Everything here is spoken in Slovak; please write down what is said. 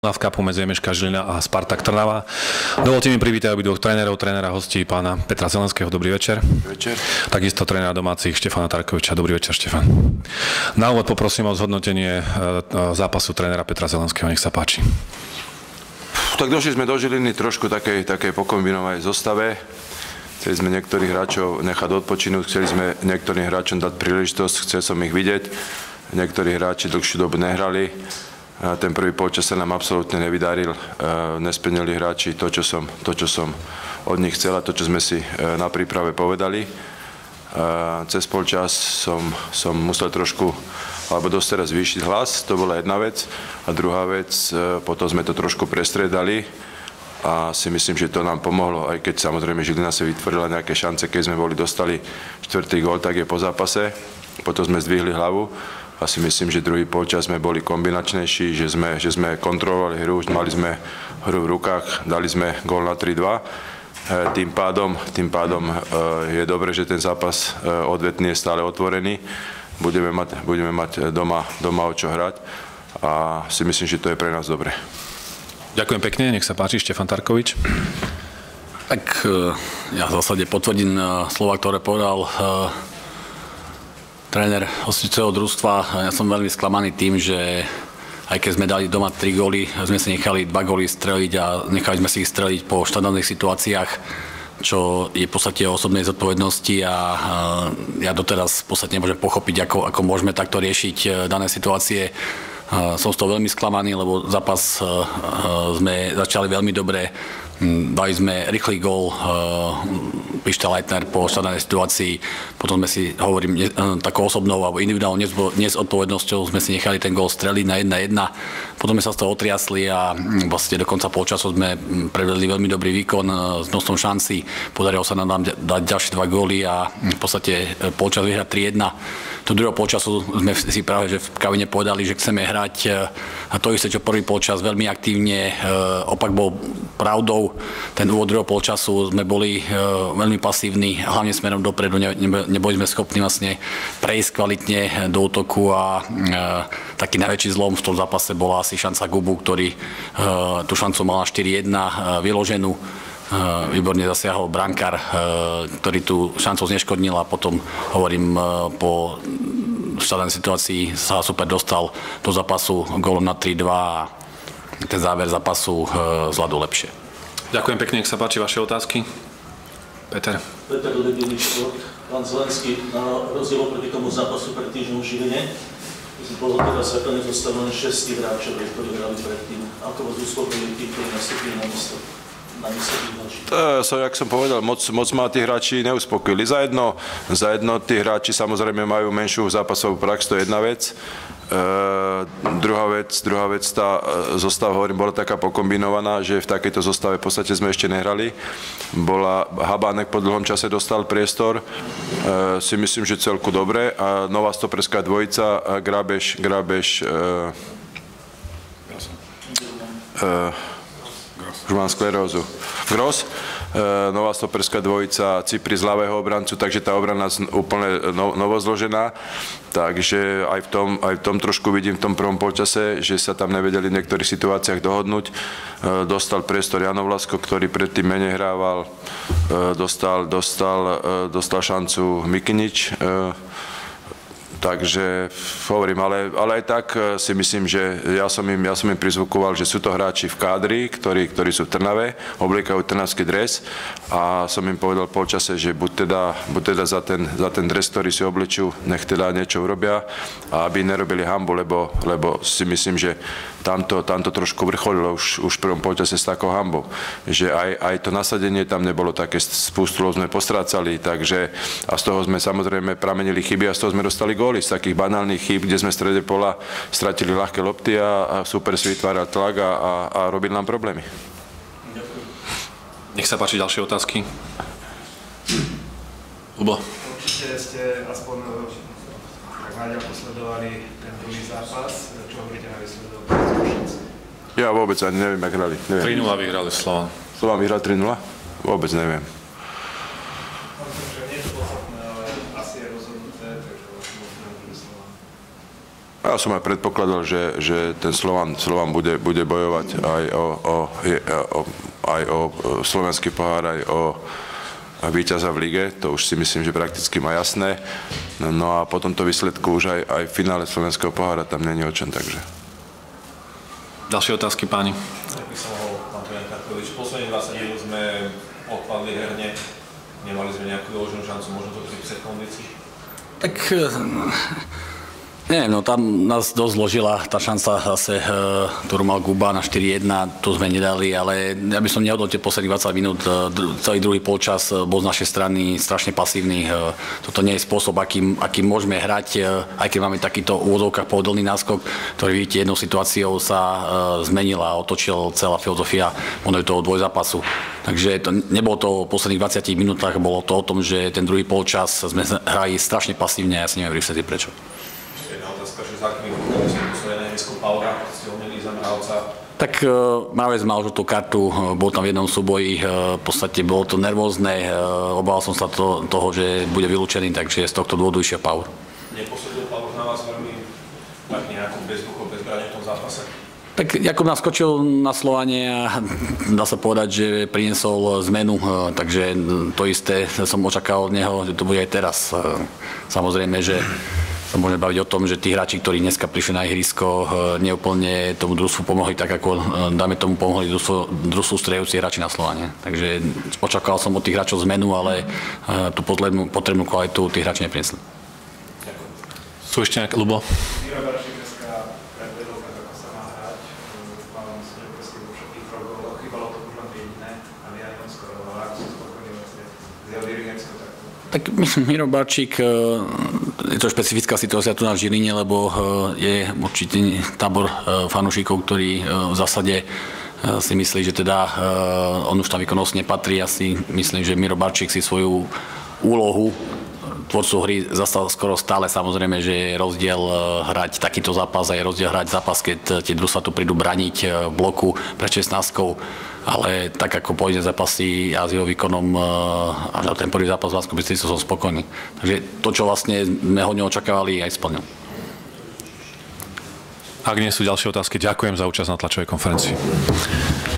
v kapu medzi MŠK Žilina a Spartak Trnava. Dovolte mi privítať obidvoch trénerov, trénera hostí pána Petra Zelenského. Dobrý večer. Večer. Takisto trénera domácich Štefana Tarkoviča. Dobrý večer, Štefan. Na úvod poprosím o zhodnotenie zápasu trénera Petra Zelenského. Nech sa páči. Tak došli sme do Žiliny trošku takej pokombinovanej zostave. Chceli sme niektorých hráčov nechať odpočinúť, chceli sme niektorým hráčom dať príležitosť, chcel som ich vidieť. Niektorí hráči dlhšiu dobu nehrali. Ten prvý polčas sa nám absolútne nevydaril. Nesplnili hráči to, čo som od nich chcel a to, čo sme si na príprave povedali. Cez polčas som musel trošku, alebo dosť teraz zvýšiť hlas, to bola jedna vec. A druhá vec, potom sme to trošku prestriedali a si myslím, že to nám pomohlo, aj keď samozrejme Žilina si vytvorila nejaké šance, keď sme dostali 4. gól, tak je po zápase. Potom sme zdvihli hlavu. A si myslím, že druhý polčas sme boli kombinačnejší, že sme kontrolovali hru, mali sme hru v rukách, dali sme gól na 3-2. Tým pádom je dobre, že ten zápas odvetný je stále otvorený. Budeme mať doma o čo hrať a si myslím, že to je pre nás dobre. Ďakujem pekne, nech sa páči, Štefan Tarkovič. Tak ja v zásade potvrdím slova, ktoré povedal tréner hostinského družstva. Ja som veľmi sklamaný tým, že aj keď sme dali doma 3 góly, sme si nechali 2 góly streliť a nechali sme si ich streliť po štandardných situáciách, čo je v podstate o osobnej zodpovednosti a ja doteraz v podstate nemôžem pochopiť, ako môžeme takto riešiť dané situácie. Som z toho veľmi sklamaný, lebo zápas sme začali veľmi dobre. Dali sme rýchly gól, Pišta Leitner po štandardnej situácii, potom sme si, hovorím, takou osobnou alebo individuálnou nezodpovednosťou sme si nechali ten gól streliť na 1-1. Potom sme sa z toho otriasli a vlastne do konca polčasu sme prevedli veľmi dobrý výkon s množstvom šancí. Podarilo sa nám dať ďalšie 2 góly a v podstate polčas vyhrať 3-1. Do druhého polčasu sme si práve že v kabine povedali, že chceme hrať a to isté, čo prvý polčas veľmi aktívne. Opak bol pravdou. Ten úvod druhého polčasu sme boli veľmi pasívni, hlavne smerom dopredu. Neboli sme schopní vlastne prejsť kvalitne do útoku a taký najväčší zlom v tom zápase bola asi šanca Gubu, ktorý tú šancu mal na 4-1 vyloženú. Výborne zasiahol brankár, ktorý tú šancu zneškodnil a potom, hovorím, po štandardnej situácii sa super dostal do zápasu gólom na 3-2 a ten záver zápasu zvládol lepšie. Ďakujem pekne, nech sa páči vaše otázky. Peter. Peter Ledený Šport, pán Zelenský, na rozdiel oproti tomu zápasu pred týždňom v Žiline, bolo teda základne zostavené 6 hráčov, ktorí hrali predtým. Ako vás uspokojili tí, ktorí nastúpili na miesto? Jak som povedal, moc ma tí hráči neuspokojili. Za jedno tí hráči samozrejme majú menšiu zápasovú prax, to je jedna vec. Druhá vec, tá zostava, hovorím, bola taká pokombinovaná, že v takejto zostave v podstate sme ešte nehrali. Habánek po dlhom čase dostal priestor, si myslím, že celku dobre. A nová stoperská dvojica, Grabeš, už mám sklerózu. Gross, nová stoperská dvojica, Cipri z ľavého obrancu, takže tá obrana úplne novozložená. Takže aj v tom trošku vidím v tom prvom polčase, že sa tam nevedeli v niektorých situáciách dohodnúť. Dostal priestor Jano Vlasko, ktorý predtým menej hrával. Dostal šancu Mikinič. Takže hovorím, ale aj tak si myslím, že ja som im prizvukoval, že sú to hráči v kádri, ktorí sú v Trnave, obliekajú trnavský dres a som im povedal v polčase, že buď teda za ten dres, ktorý si obličujú, nech teda niečo urobia a aby nerobili hanbu, lebo si myslím, že tamto trošku vrcholilo už v prvom polčase s takou hanbou. Že aj to nasadenie tam nebolo také, spustu sme postrácali, takže a z toho sme samozrejme pramenili chyby a z toho sme dostali góly. Z takých banálnych chýb, kde sme v strede pola stratili ľahké lopty a super si vytváral tlak a robil nám problémy. Nech sa páči ďalšie otázky. Lubo. Určite ste aspoň tak naďalej sledovali ten druhý zápas. Čo hovoríte na výsledok? Ja vôbec ani neviem, jak hrali. 3-0 vyhrali Slovan. Slovan vyhral 3-0? Vôbec neviem. Ja som aj predpokladal, že ten Slovan bude bojovať aj o slovenský pohár, aj o víťaza v lige. To už si myslím, že prakticky má jasné. No a po tomto výsledku už aj v finále slovenského pohára tam není o čom, takže. Ďalšie otázky, páni. Tak by som mohol, pán tréner Tarkovič, posledných 20 minút sme odpadli herne. Nemali sme nejakú dôležitú šancu, možno to pripísať kondícii? Tak neviem, no tam nás dosť zložila tá šanca zase, ktorú mal Guba na 4-1, to sme nedali, ale ja by som nehodnotil posledných 20 minút, celý druhý polčas bol z našej strany strašne pasívny. Toto nie je spôsob, akým môžeme hrať, aj keď máme takýto úvodovkách pohodlný náskok, ktorý vidíte, jednou situáciou sa zmenila a otočil celá filozofia možno toho dvojzápasu. Takže to nebolo to v posledných 20 minútach, bolo to o tom, že ten druhý polčas sme hrali strašne pasívne a ja si neviem vysvetliť prečo. Že za akými futbolistami posledné nehľadskú Paula, ste ho měli za Mravca. Tak Mravec mal žltú kartu, bol tam v jednom súboji, v podstate bolo to nervózne, obával som sa toho, že bude vylúčený, takže z tohto dôvodu išiel Paul. Nepôsobil Paul na vás veľmi tak nejako bezducho, bezbrane v tom zápase? Tak Jakub naskočil na Slovane a dá sa povedať, že priniesol zmenu, takže to isté som očakával od neho, že to bude aj teraz. Samozrejme, že sa môžeme baviť o tom, že tí hráči, ktorí dneska prišli na ihrisko, neúplne tomu družstvu pomohli tak, ako dáme tomu pomohli družstvu strejúci hráči na Slovane. Takže očakával som od tých hráčov zmenu, ale tú potrebnú kvalitu tí hráči neprinesli. Sú ešte nejaké, Ľubo? Miro Barčík dneska predvedol tak, ako sa má hrať. Mal myslím, že presne vo všetkých progoloch, chýbalo to už len jediné a my aj on skoro, ale ako som spokojný vlastne z jeho dirigentskou takto. Tak Miro Barčík, je to špecifická situácia tu na Žiline, lebo je určite tábor fanúšikov, ktorí v zásade si myslí, že teda on už tam výkonnostne patrí. Ja si myslím, že Miro Barčík si svoju úlohu tvorcu hry zastal skoro stále. Samozrejme, že je rozdiel hrať takýto zápas a je rozdiel hrať zápas, keď tie družstvá tu prídu braniť v bloku pred 16, ale tak ako pôjde zápasy a s jeho výkonom až na ten prvý zápas v Banskom Bystrici som spokojný. Takže to, čo vlastne sme hodne očakávali, aj splnil. Ak nie sú ďalšie otázky, ďakujem za účasť na tlačovej konferencii.